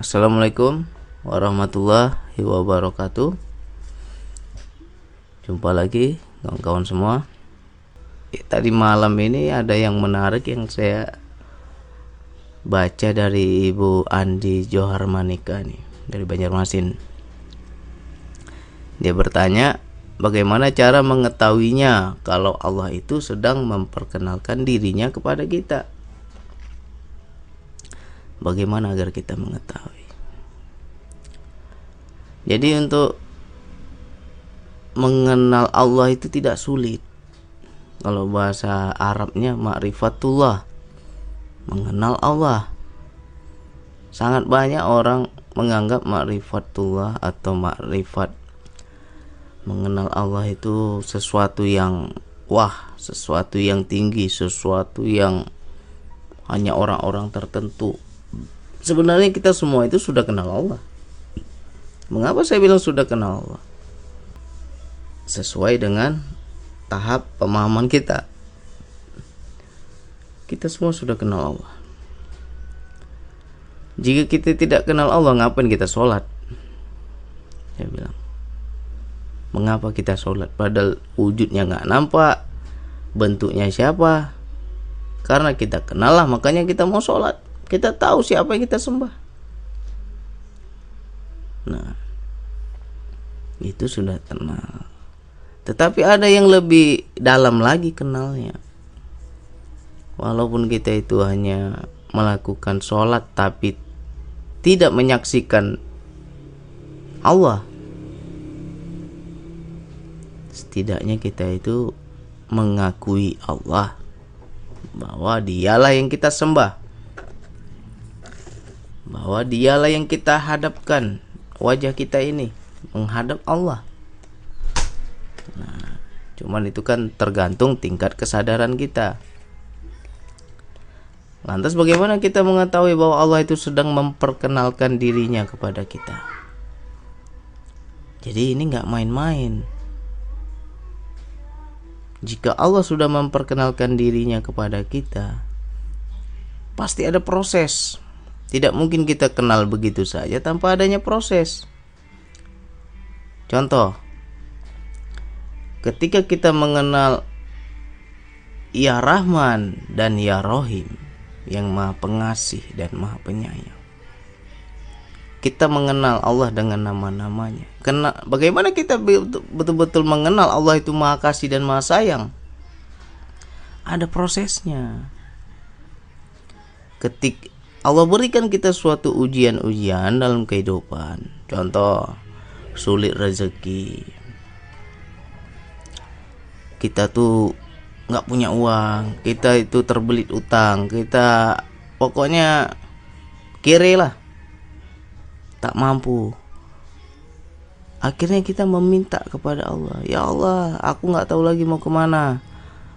Assalamualaikum warahmatullahi wabarakatuh. Jumpa lagi kawan-kawan semua. Tadi malam ini ada yang menarik yang saya baca dari Ibu Andi Johar Manika nih, dari Banjarmasin. Dia bertanya, bagaimana cara mengetahuinya kalau Allah itu sedang memperkenalkan dirinya kepada kita? Bagaimana agar kita mengetahui? Jadi untuk mengenal Allah itu tidak sulit. Kalau bahasa Arabnya ma'rifatullah, mengenal Allah. Sangat banyak orang menganggap ma'rifatullah atau ma'rifat, mengenal Allah itu sesuatu yang wah, sesuatu yang tinggi, sesuatu yang hanya orang-orang tertentu. Sebenarnya kita semua itu sudah kenal Allah. Mengapa saya bilang sudah kenal Allah? Sesuai dengan tahap pemahaman kita. Kita semua sudah kenal Allah. Jika kita tidak kenal Allah, ngapain kita sholat? Saya bilang, mengapa kita sholat? Padahal wujudnya nggak nampak, bentuknya siapa? Karena kita kenal lah, makanya kita mau sholat. Kita tahu siapa yang kita sembah. Nah, itu sudah kenal. Tetapi ada yang lebih dalam lagi kenalnya. Walaupun kita itu hanya melakukan sholat tapi tidak menyaksikan Allah, setidaknya kita itu mengakui Allah, bahwa dialah yang kita sembah, bahwa dialah yang kita hadapkan. Wajah kita ini menghadap Allah. Nah, cuman itu kan tergantung tingkat kesadaran kita. Lantas bagaimana kita mengetahui bahwa Allah itu sedang memperkenalkan dirinya kepada kita? Jadi ini gak main-main. Jika Allah sudah memperkenalkan dirinya kepada kita, pasti ada proses. Tidak mungkin kita kenal begitu saja tanpa adanya proses. Contoh, ketika kita mengenal Ya Rahman dan Ya Rohim, yang Maha Pengasih dan Maha Penyayang, kita mengenal Allah dengan nama-namanya. Bagaimana kita betul-betul mengenal Allah itu Maha Kasih dan Maha Sayang? Ada prosesnya. Ketika Allah berikan kita suatu ujian-ujian dalam kehidupan, contoh sulit rezeki, kita tuh nggak punya uang, kita itu terbelit utang, kita pokoknya kere lah, tak mampu. Akhirnya kita meminta kepada Allah, ya Allah, aku nggak tahu lagi mau kemana,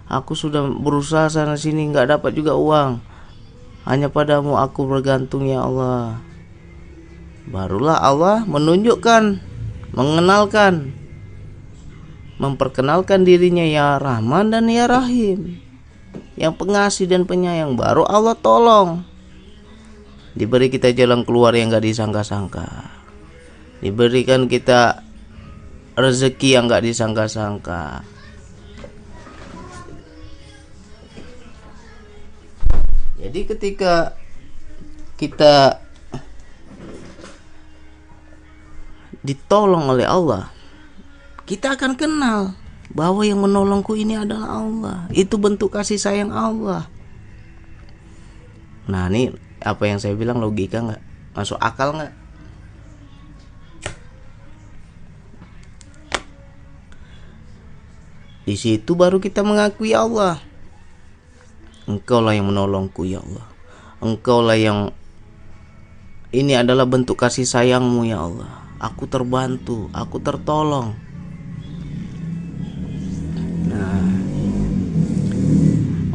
aku sudah berusaha sana sini nggak dapat juga uang, hanya padamu aku bergantung ya Allah. Barulah Allah menunjukkan, mengenalkan, memperkenalkan dirinya Ya Rahman dan Ya Rahim, yang pengasih dan penyayang. Baru Allah tolong. Diberi kita jalan keluar yang gak disangka-sangka, diberikan kita rezeki yang gak disangka-sangka. Jadi ketika kita ditolong oleh Allah, kita akan kenal bahwa yang menolongku ini adalah Allah. Itu bentuk kasih sayang Allah. Nah, ini apa yang saya bilang logika nggak? Masuk akal nggak? Di situ baru kita mengakui Allah. Engkaulah yang menolongku ya Allah. Engkaulah yang, ini adalah bentuk kasih sayangmu ya Allah. Aku terbantu, aku tertolong. Nah,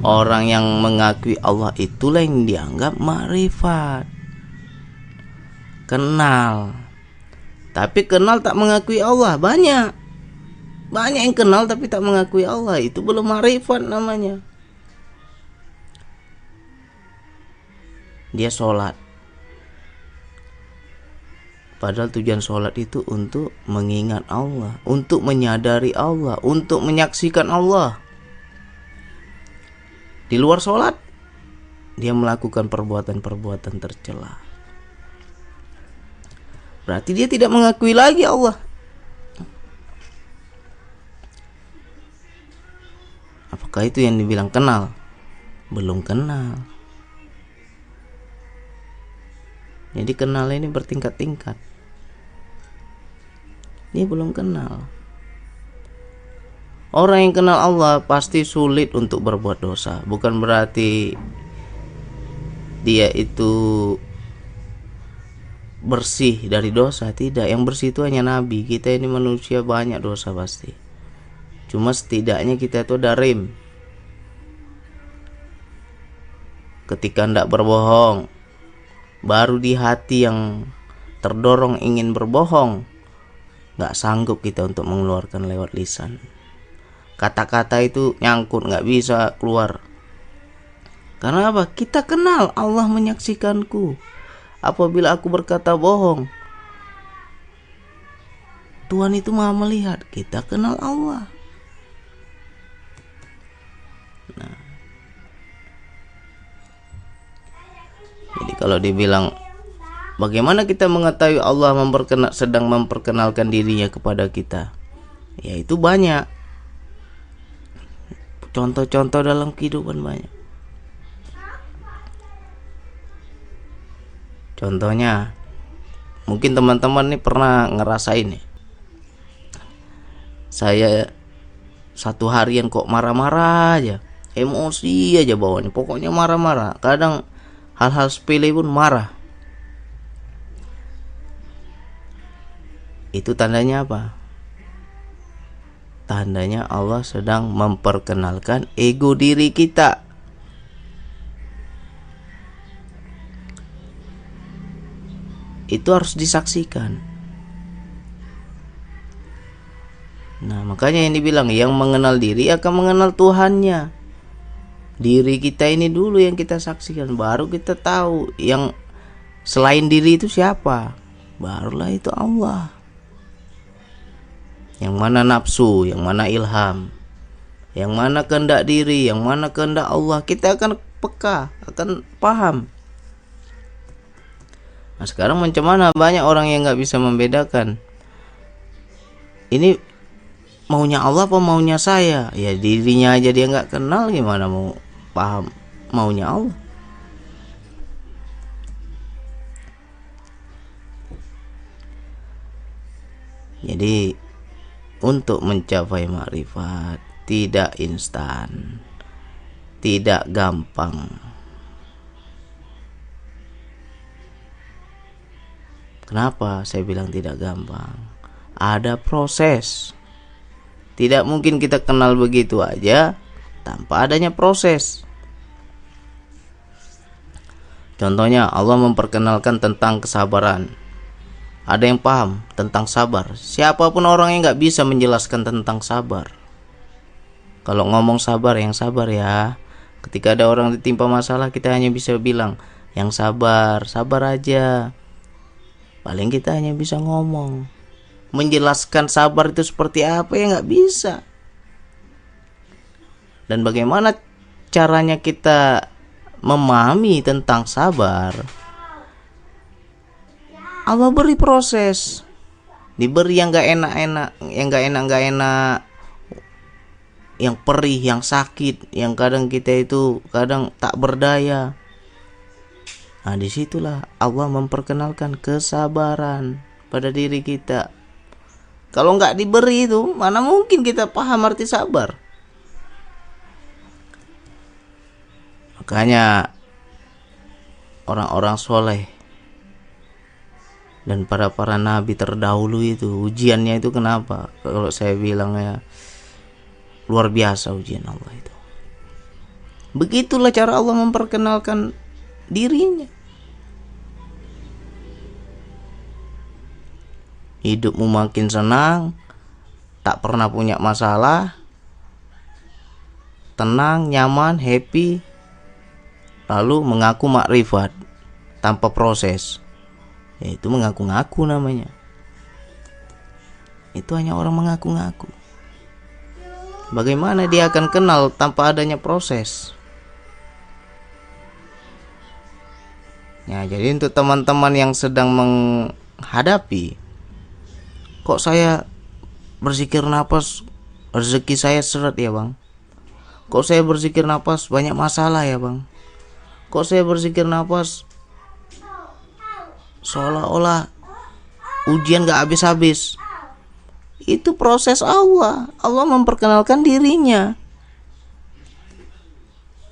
orang yang mengakui Allah itulah yang dianggap makrifat, kenal. Tapi kenal tak mengakui Allah banyak. Banyak yang kenal tapi tak mengakui Allah, itu belum makrifat namanya. Dia sholat, Padahal tujuan sholat itu untuk mengingat Allah, untuk menyadari Allah, untuk menyaksikan Allah. Di luar sholat, dia melakukan perbuatan-perbuatan tercela. Berarti dia tidak mengakui lagi Allah. Apakah itu yang dibilang kenal? Belum kenal. Jadi kenal ini bertingkat-tingkat. Dia belum kenal. Orang yang kenal Allah pasti sulit untuk berbuat dosa. Bukan berarti dia itu bersih dari dosa. Tidak, yang bersih itu hanya Nabi. Kita ini manusia banyak dosa pasti. Cuma setidaknya kita itu ada rem. Ketika hendak berbohong, baru di hati yang terdorong ingin berbohong, gak sanggup kita untuk mengeluarkan lewat lisan. Kata-kata itu nyangkut, gak bisa keluar. Karena apa? Kita kenal Allah menyaksikanku. Apabila aku berkata bohong, Tuhan itu maha melihat. Kita kenal Allah. Nah, jadi kalau dibilang bagaimana kita mengetahui Allah sedang memperkenalkan dirinya kepada kita, ya itu banyak. Contoh-contoh dalam kehidupan banyak. Contohnya, mungkin teman-teman nih pernah ngerasain nih. Saya satu harian kok marah-marah aja, emosi aja bawaannya, pokoknya marah-marah. Kadang hal-hal sepele pun marah. Itu tandanya apa? Tandanya Allah sedang memperkenalkan ego diri kita. Itu harus disaksikan. Nah, makanya yang dibilang yang mengenal diri akan mengenal Tuhannya. Diri kita ini dulu yang kita saksikan, baru kita tahu yang selain diri itu siapa. Barulah itu Allah. Yang mana nafsu, yang mana ilham, yang mana kehendak diri, yang mana kehendak Allah, kita akan peka, akan paham. Nah, sekarang macam mana banyak orang yang gak bisa membedakan ini maunya Allah apa maunya saya. Ya dirinya aja dia gak kenal, gimana mau paham maunya Allah. Jadi untuk mencapai makrifat tidak instan, tidak gampang. Kenapa saya bilang tidak gampang? Ada proses. Tidak mungkin kita kenal begitu aja tanpa adanya proses. Contohnya Allah memperkenalkan tentang kesabaran. Ada yang paham tentang sabar. Siapapun orang yang gak bisa menjelaskan tentang sabar. Kalau ngomong sabar, yang sabar ya. Ketika ada orang ditimpa masalah, kita hanya bisa bilang yang sabar, sabar aja. Paling kita hanya bisa ngomong. Menjelaskan sabar itu seperti apa ya gak bisa. Dan bagaimana caranya kita memahami tentang sabar? Allah beri proses. Diberi yang gak enak-enak, yang gak enak-enak, yang perih, yang sakit, yang kadang kita itu kadang tak berdaya. Nah, disitulah Allah memperkenalkan kesabaran pada diri kita. Kalau nggak diberi itu, mana mungkin kita paham arti sabar. Makanya orang-orang soleh dan para nabi terdahulu itu ujiannya itu kenapa? Kalau saya bilangnya luar biasa ujian Allah itu. Begitulah cara Allah memperkenalkan dirinya. Hidupmu makin senang, tak pernah punya masalah, tenang, nyaman, happy, lalu mengaku makrifat tanpa proses. Itu mengaku-ngaku namanya. Itu hanya orang mengaku-ngaku. Bagaimana dia akan kenal tanpa adanya proses? Ya, jadi untuk teman-teman yang sedang menghadapi, kok saya berzikir napas rezeki saya seret ya bang? Kok saya berzikir napas banyak masalah ya bang? Kok saya berzikir napas seolah-olah ujian gak habis-habis? Itu proses Allah. Allah memperkenalkan dirinya.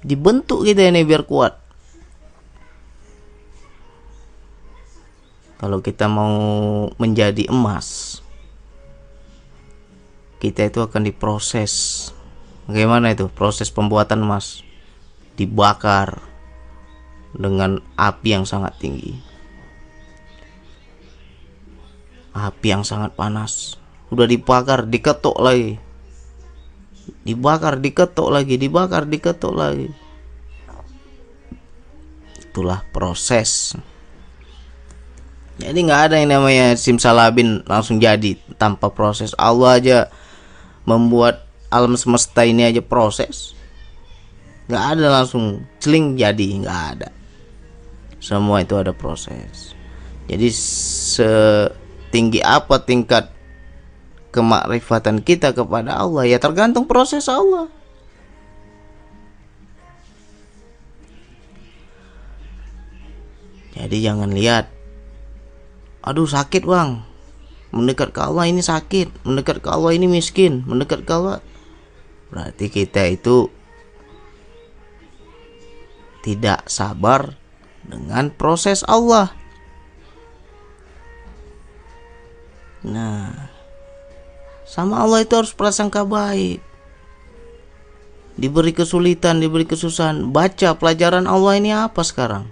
Dibentuk kita ini biar kuat. Kalau kita mau menjadi emas, kita itu akan diproses. Bagaimana itu proses pembuatan emas? Dibakar dengan api yang sangat tinggi, api yang sangat panas. Udah dibakar, diketuk lagi, dibakar, diketuk lagi, dibakar, diketuk lagi. Itulah proses. Jadi nggak ada yang namanya simsalabim langsung jadi tanpa proses. Allah aja membuat alam semesta ini aja proses. Nggak ada langsung celing jadi, nggak ada. Semua itu ada proses. Jadi setinggi apa tingkat kemakrifatan kita kepada Allah, ya tergantung proses Allah. Jadi jangan lihat, aduh sakit bang, mendekat ke Allah ini sakit, mendekat ke Allah ini miskin, mendekat ke Allah, berarti kita itu tidak sabar dengan proses Allah. Nah, sama Allah itu harus prasangka baik. Diberi kesulitan, diberi kesusahan, baca pelajaran Allah ini apa sekarang.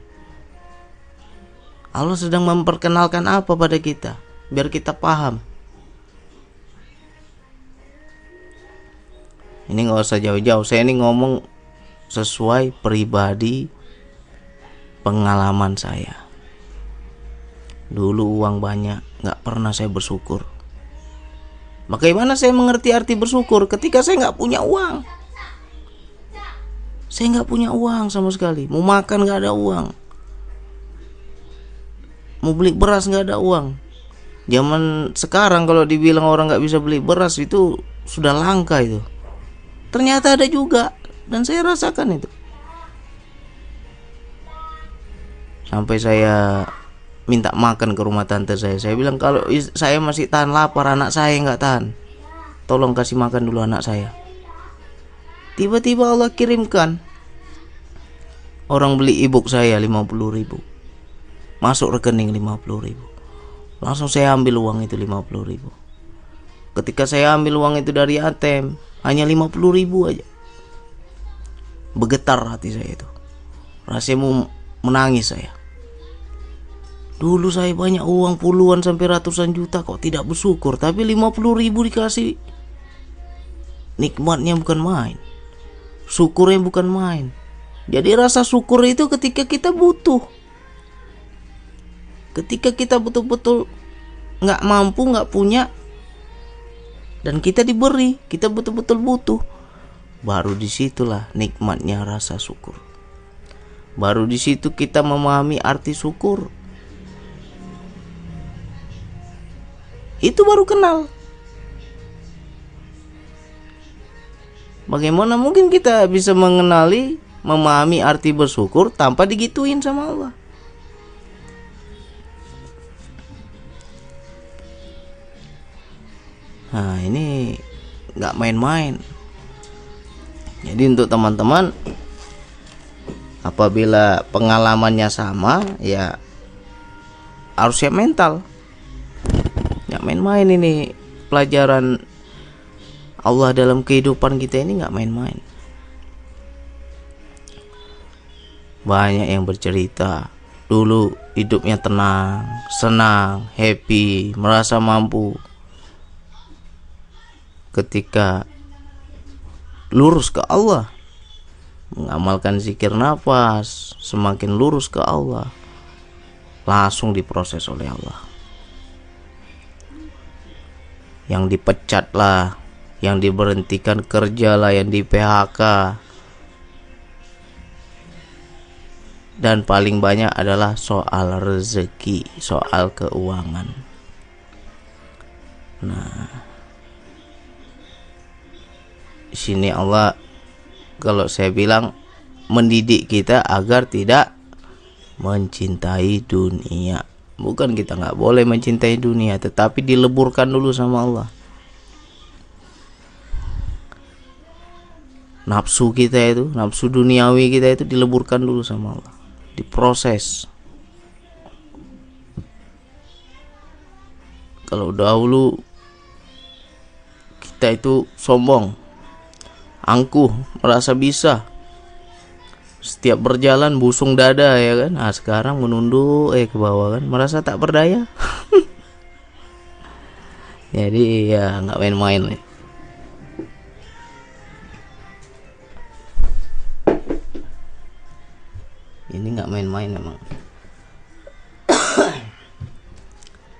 Allah sedang memperkenalkan apa pada kita, biar kita paham. Ini gak usah jauh-jauh, saya ini ngomong sesuai pribadi pengalaman saya. Dulu uang banyak, gak pernah saya bersyukur. Bagaimana saya mengerti arti bersyukur ketika saya gak punya uang? Saya gak punya uang sama sekali. Mau makan gak ada uang, mau beli beras gak ada uang. Zaman sekarang kalau dibilang orang gak bisa beli beras itu sudah langka itu. Ternyata ada juga, dan saya rasakan itu. Sampai saya minta makan ke rumah tante saya. Saya bilang kalau saya masih tahan lapar, anak saya gak tahan, tolong kasih makan dulu anak saya. Tiba-tiba Allah kirimkan orang beli e-book saya 50.000, masuk rekening 50.000. Langsung saya ambil uang itu 50.000. Ketika saya ambil uang itu dari ATM, hanya 50.000 aja. Bergetar hati saya itu. Rasanya mau menangis saya. Dulu saya banyak uang puluhan sampai ratusan juta kok tidak bersyukur, tapi 50.000 dikasih. Nikmatnya bukan main, syukurnya bukan main. Jadi rasa syukur itu ketika kita butuh, ketika kita betul-betul gak mampu, gak punya, dan kita diberi, kita betul-betul butuh, baru disitulah nikmatnya rasa syukur. Baru disitu kita memahami arti syukur. Itu baru kenal. Bagaimana mungkin kita bisa mengenali, memahami arti bersyukur tanpa digituin sama Allah? Nah, ini gak main-main. Jadi untuk teman-teman, apabila pengalamannya sama, ya harus siap mental. Gak main-main ini pelajaran Allah dalam kehidupan kita ini, gak main-main. Banyak yang bercerita dulu hidupnya tenang, senang, happy, merasa mampu. Ketika lurus ke Allah, mengamalkan zikir nafas, semakin lurus ke Allah, langsung diproses oleh Allah. Yang dipecat lah, yang diberhentikan kerja lah, yang di PHK. Dan paling banyak adalah soal rezeki, soal keuangan. Nah, di sini Allah, kalau saya bilang, mendidik kita agar tidak mencintai dunia. Bukan kita nggak boleh mencintai dunia, tetapi dileburkan dulu sama Allah. Nafsu kita itu, nafsu duniawi kita itu dileburkan dulu sama Allah, diproses. Kalau dahulu kita itu sombong, angkuh, merasa bisa, setiap berjalan busung dada, ya kan. Nah, sekarang menunduk ke bawah kan, merasa tak berdaya. Jadi ya nggak main-main nih. Ini nggak main-main memang.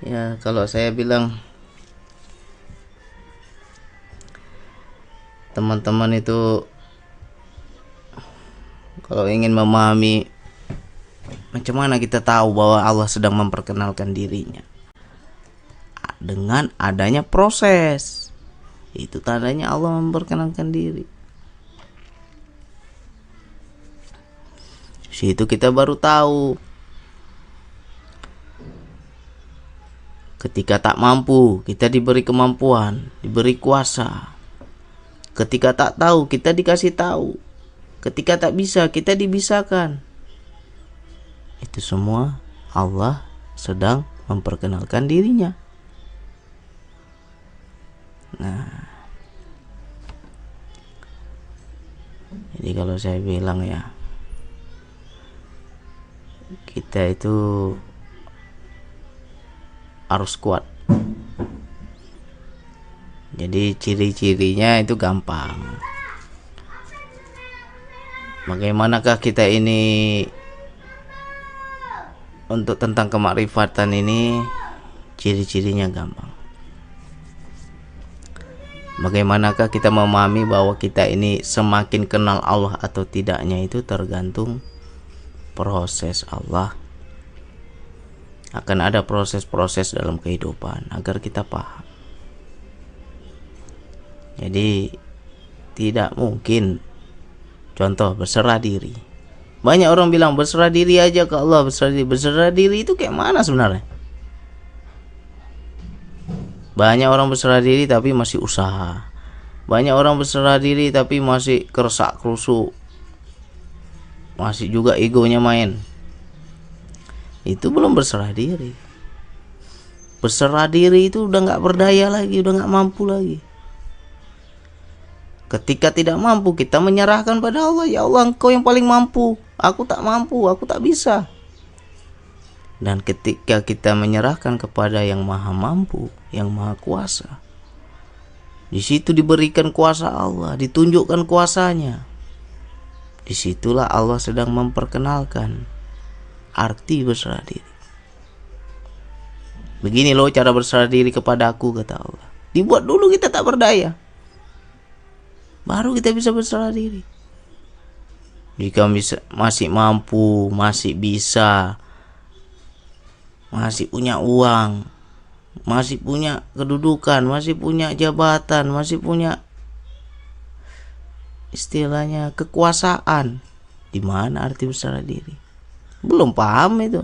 Ya kalau saya bilang, teman-teman itu kalau ingin memahami macam mana kita tahu bahwa Allah sedang memperkenalkan dirinya, dengan adanya proses, itu tandanya Allah memperkenalkan diri. Situ kita baru tahu. Ketika tak mampu, kita diberi kemampuan, diberi kuasa. Ketika tak tahu, kita dikasih tahu. Ketika tak bisa, kita dibisakan. Itu semua Allah sedang memperkenalkan dirinya. Nah, jadi kalau saya bilang ya, kita itu harus kuat. Jadi ciri-cirinya itu gampang. Bagaimanakah kita ini untuk tentang kemakrifatan ini? Ciri-cirinya gampang. Bagaimanakah kita memahami bahwa kita ini semakin kenal Allah atau tidaknya, itu tergantung proses Allah. Akan ada proses-proses dalam kehidupan agar kita paham. Jadi tidak mungkin, contoh berserah diri. Banyak orang bilang berserah diri aja ke Allah, berserah diri. Berserah diri itu kayak mana sebenarnya? Banyak orang berserah diri tapi masih usaha. Banyak orang berserah diri tapi masih keresak kerusuk, masih juga egonya main. Itu belum berserah diri. Berserah diri itu udah gak berdaya lagi, udah gak mampu lagi. Ketika tidak mampu, kita menyerahkan pada Allah. Ya Allah, Engkau yang paling mampu, aku tak mampu, aku tak bisa. Dan ketika kita menyerahkan kepada yang maha mampu, yang maha kuasa, di situ diberikan kuasa Allah, ditunjukkan kuasanya. Disitulah Allah sedang memperkenalkan arti berserah diri. Begini loh cara berserah diri kepada aku, kata Allah. Dibuat dulu kita tak berdaya, baru kita bisa berserah diri. Jika masih mampu, masih bisa, masih punya uang, masih punya kedudukan, masih punya jabatan, masih punya istilahnya kekuasaan, di mana arti berserah diri? Belum paham itu.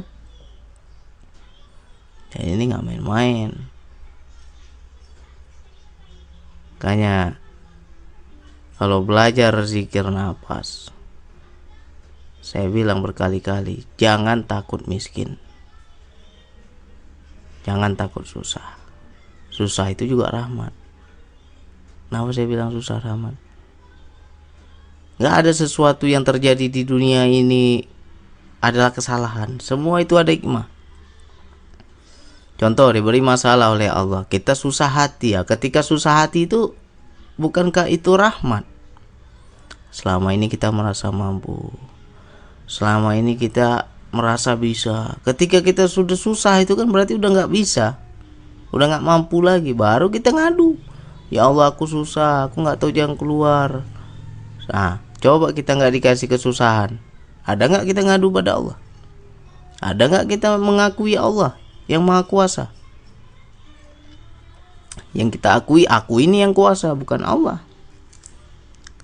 Dan ini nggak main-main. Makanya kalau belajar zikir nafas, saya bilang berkali-kali, jangan takut miskin, jangan takut susah. Susah itu juga rahmat. Kenapa saya bilang susah rahmat? Gak ada sesuatu yang terjadi di dunia ini adalah kesalahan. Semua itu ada hikmah. Contoh, diberi masalah oleh Allah, kita susah hati ya. Ketika susah hati itu, bukankah itu rahmat? Selama ini kita merasa mampu, selama ini kita merasa bisa. Ketika kita sudah susah itu kan berarti udah nggak bisa, udah nggak mampu lagi, baru kita ngadu. Ya Allah, aku susah, aku nggak tahu jalan keluar. Nah, coba kita nggak dikasih kesusahan, ada nggak kita ngadu pada Allah? Ada nggak kita mengakui Allah yang maha kuasa? Yang kita akui ini yang kuasa, bukan Allah.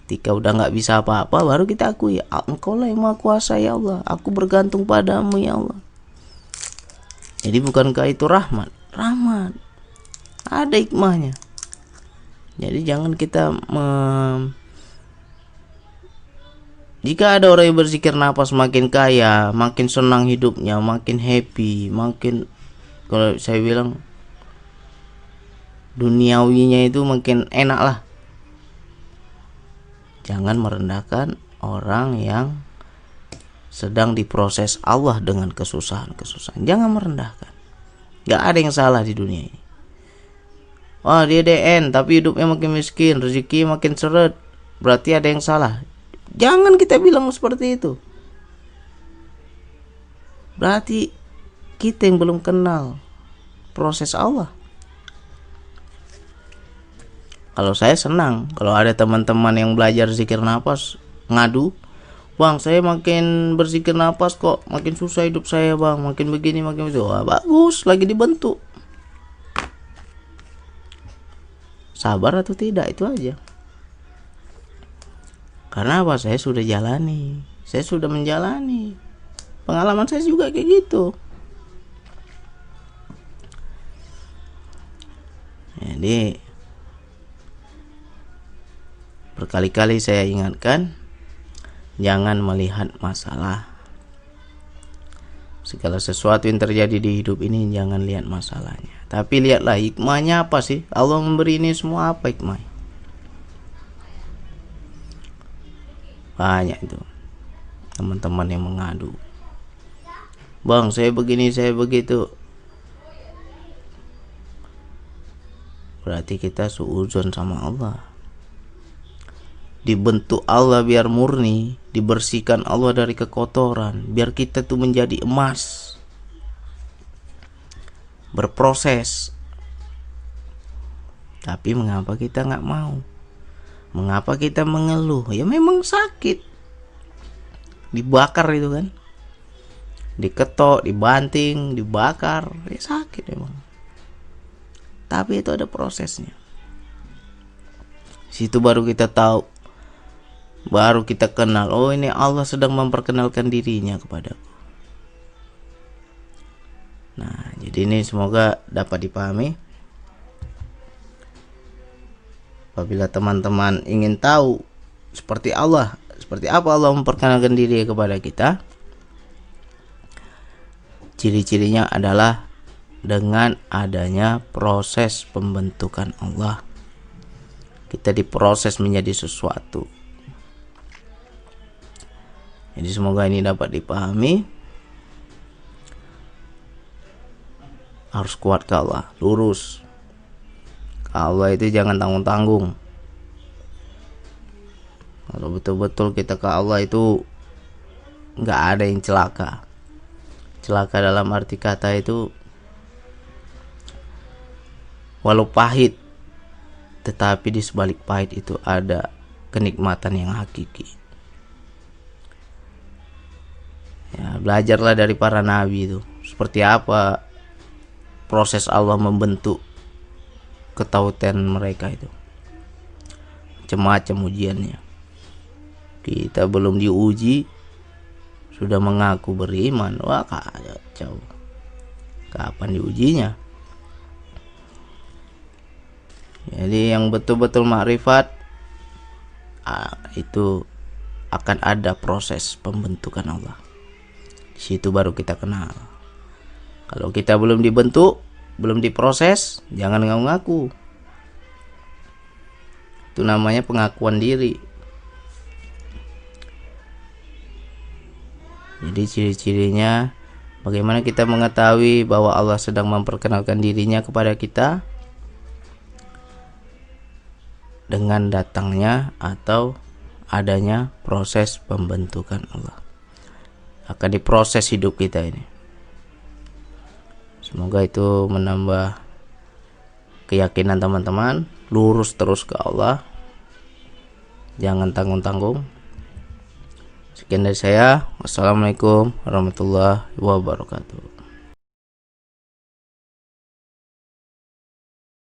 Ketika udah nggak bisa apa-apa, baru kita akui, Engkau lah yang maha kuasa ya Allah, aku bergantung padamu ya Allah. Jadi bukankah itu rahmat? Rahmat, ada hikmahnya. Jadi jangan kita jika ada orang yang berzikir nafas makin kaya, makin senang hidupnya, makin happy, makin, kalau saya bilang duniawinya itu makin enak lah. Jangan merendahkan orang yang sedang diproses Allah dengan kesusahan-kesusahan. Jangan merendahkan. Gak ada yang salah di dunia ini. Oh, dia DN tapi hidupnya makin miskin, rezeki makin seret, berarti ada yang salah. Jangan kita bilang seperti itu. Berarti kita yang belum kenal proses Allah. Kalau saya senang kalau ada teman-teman yang belajar zikir nafas ngadu, Bang, saya makin berzikir nafas kok makin susah hidup saya, Bang, makin begini makin itu. Wah, bagus, lagi dibentuk. Sabar atau tidak, itu aja. Karena apa? Saya sudah jalani, saya sudah menjalani. Pengalaman saya juga kayak gitu. Jadi berkali-kali saya ingatkan, jangan melihat masalah. Segala sesuatu yang terjadi di hidup ini jangan lihat masalahnya, tapi lihatlah hikmahnya apa sih. Allah memberi ini semua apa hikmahnya? Banyak itu teman-teman yang mengadu, Bang, saya begini, saya begitu. Berarti kita suudzon sama Allah. Dibentuk Allah biar murni, dibersihkan Allah dari kekotoran, biar kita tuh menjadi emas. Berproses. Tapi mengapa kita nggak mau? Mengapa kita mengeluh? Ya memang sakit. Dibakar itu kan, diketok, dibanting, dibakar, ya sakit memang. Tapi itu ada prosesnya. Situ baru kita tahu, baru kita kenal, oh ini Allah sedang memperkenalkan dirinya kepadaku. Nah, jadi ini semoga dapat dipahami. Apabila teman-teman ingin tahu seperti Allah, seperti apa Allah memperkenalkan diri kepada kita, ciri-cirinya adalah dengan adanya proses pembentukan Allah. Kita diproses menjadi sesuatu. Jadi semoga ini dapat dipahami. Harus kuat ke Allah, lurus. Allah itu jangan tanggung-tanggung. Kalau betul-betul kita ke Allah itu nggak ada yang celaka. Celaka dalam arti kata itu, walau pahit, tetapi di sebalik pahit itu ada kenikmatan yang hakiki. Ya, belajarlah dari para nabi itu, seperti apa proses Allah membentuk ketauhidan mereka itu. Macam-macam ujiannya. Kita belum diuji sudah mengaku beriman. Wah, kacau. Kapan diujinya? Jadi yang betul-betul makrifat, itu akan ada proses pembentukan Allah. Di situ baru kita kenal. Kalau kita belum dibentuk, belum diproses, jangan ngaku-ngaku. Itu namanya pengakuan diri. Jadi ciri-cirinya, bagaimana kita mengetahui bahwa Allah sedang memperkenalkan dirinya kepada kita? Dengan datangnya atau adanya proses pembentukan Allah. akan diproses hidup kita ini. Semoga itu menambah keyakinan teman-teman, lurus terus ke Allah, jangan tanggung-tanggung. Sekian dari saya. Wassalamualaikum warahmatullahi wabarakatuh.